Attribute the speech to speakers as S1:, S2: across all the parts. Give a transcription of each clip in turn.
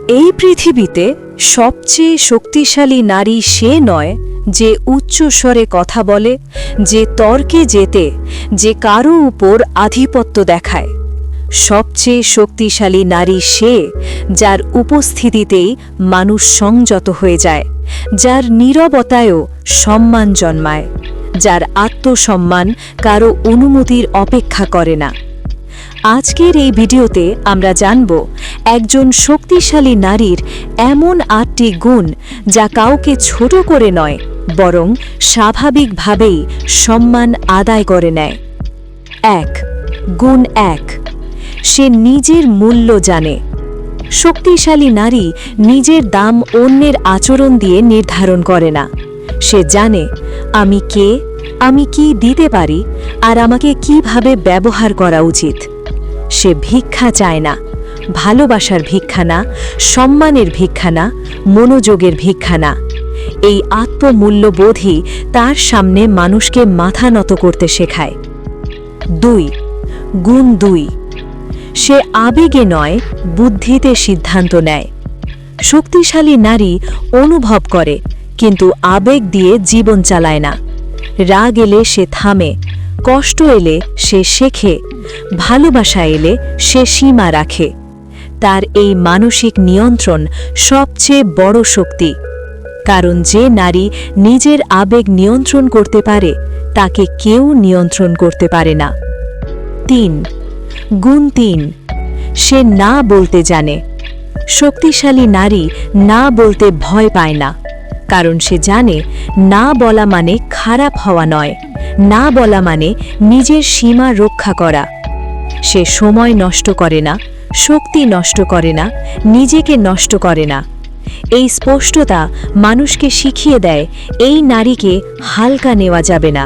S1: এই পৃথিবীতে সবচেয়ে শক্তিশালী নারী সে নয় যে উচ্চস্বরে কথা বলে, যে তর্কে জেতে, যে কারো উপর আধিপত্য দেখায়। সবচেয়ে শক্তিশালী নারী সে যার উপস্থিতিতেই মানুষ সংযত হয়ে যায়, যার নীরবতায়ও সম্মান জন্মায়, যার আত্মসম্মান কারো অনুমতির অপেক্ষা করে না। আজকের এই ভিডিওতে আমরা জানব একজন শক্তিশালী নারীর এমন ৮টি গুণ যা কাউকে ছোট করে নয়, বরং স্বাভাবিকভাবেই সম্মান আদায় করে নেয়। ১. গুণ ১, সে নিজের মূল্য জানে। শক্তিশালী নারী নিজের দাম অন্যের আচরণ দিয়ে নির্ধারণ করে না। সে জানে আমি কে, আমি কি দিতে পারি, আর আমাকে কিভাবে ব্যবহার করা উচিত। সে ভিক্ষা চায় না, ভালোবাসার ভিক্ষা না, সম্মানের ভিক্ষা না, মনোযোগের ভিক্ষা না। এই আত্মমূল্যবোধই তার সামনে মানুষকে মাথা নত করতে শেখায়। ২. গুণ ২, সে আবেগে নয়, বুদ্ধিতে সিদ্ধান্ত নেয়। শক্তিশালী নারী অনুভব করে, কিন্তু আবেগ দিয়ে জীবন চালায় না। রাগ এলে সে থামে, কষ্ট এলে সে শেখে, ভালোবাসা এলে সে সীমা রাখে। তার এই মানসিক নিয়ন্ত্রণ সবচেয়ে বড় শক্তি, কারণ যে নারী নিজের আবেগ নিয়ন্ত্রণ করতে পারে তাকে কেউ নিয়ন্ত্রণ করতে পারে না। ৩. গুণ ৩, সে না বলতে জানে। শক্তিশালী নারী না বলতে ভয় পায় না, কারণ সে জানে না বলা মানে খারাপ হওয়া নয়, না বলা মানে নিজের সীমা রক্ষা করা। সে সময় নষ্ট করে না, শক্তি নষ্ট করে না, নিজেকে নষ্ট করে না। এই স্পষ্টতা মানুষকে শিখিয়ে দেয় এই নারীকে হালকা নেওয়া যাবে না।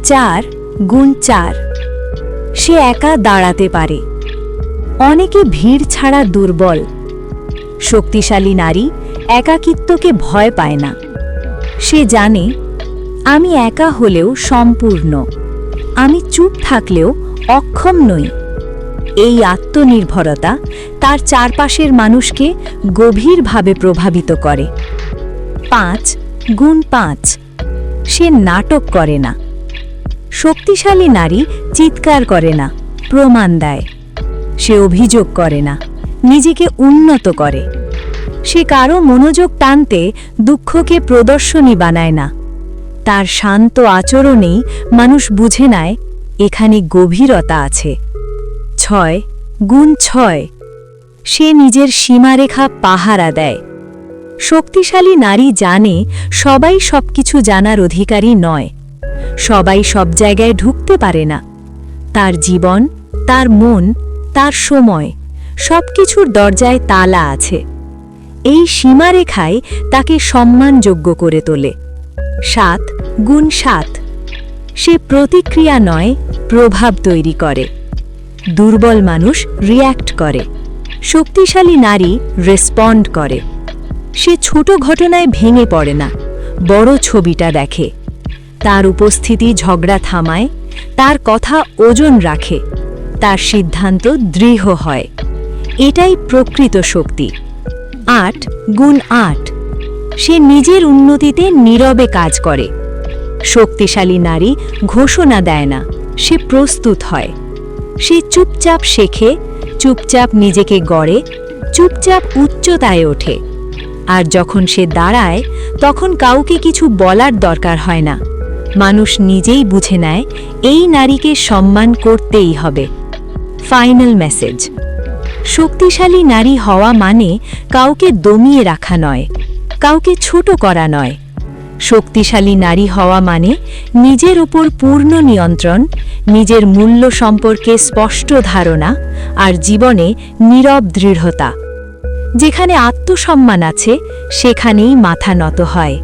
S1: ৪. গুণ ৪, সে একা দাঁড়াতে পারে। অনেকে ভিড় ছাড়া দুর্বল। শক্তিশালী নারী একাকিত্বকে ভয় পায় না। সে জানে আমি একা হলেও সম্পূর্ণ, আমি চুপ থাকলেও অক্ষম নই। এই আত্মনির্ভরতা তার চারপাশের মানুষকে গভীরভাবে প্রভাবিত করে। ৫. গুণ ৫, সে নাটক করে না। শক্তিশালী নারী চিৎকার করে না, প্রমাণ দেয়। সে অভিযোগ করে না, নিজেকে উন্নত করে। সে কারো মনোযোগ টানতে দুঃখকে প্রদর্শনী বানায় না। তার শান্ত আচরণেই মানুষ বুঝে নেয় এখানে গভীরতা আছে। ৬. গুণ ৬, সে নিজের সীমারেখা পাহারা দেয়। শক্তিশালী নারী জানে সবাই সবকিছু জানার অধিকারী নয়, সবাই সব জায়গায় ঢুকতে পারে না। তার জীবন, তার মন, তার সময়, সবকিছুর দরজায় তালা আছে। এই সীমারেখায় তাকে সম্মানযোগ্য করে তোলে। ৭. গুণ ৭, সে প্রতিক্রিয়া নয়, প্রভাব তৈরি করে। দুর্বল মানুষ রিয়্যাক্ট করে, শক্তিশালী নারী রেসপন্ড করে। সে ছোট ঘটনায় ভেঙে পড়ে না, বড় ছবিটা দেখে। তার উপস্থিতি ঝগড়া থামায়, তার কথা ওজন রাখে, তার সিদ্ধান্ত দৃঢ় হয়। এটাই প্রকৃত শক্তি। ৮. গুণ ৮, সে নিজের উন্নতিতে নীরবে কাজ করে। শক্তিশালী নারী ঘোষণা দেয় না, সে প্রস্তুত হয়। সে চুপচাপ শেখে, চুপচাপ নিজেকে গড়ে, চুপচাপ উচ্চতায় ওঠে। আর যখন সে দাঁড়ায় তখন কাউকে কিছু বলার দরকার হয় না। মানুষ নিজেই বুঝে নেয় এই নারীকে সম্মান করতেই হবে। ফাইনাল মেসেজ: শক্তিশালী নারী হওয়া মানে কাউকে দমিয়ে রাখা নয়, কাউকে ছোট করা নয়। শক্তিশালী নারী হওয়া মানে নিজের উপর পূর্ণ নিয়ন্ত্রণ, নিজের মূল্য সম্পর্কে স্পষ্ট ধারণা, আর জীবনে নীরব দৃঢ়তা। যেখানে আত্মসম্মান আছে সেখানেই মাথা নত হয়।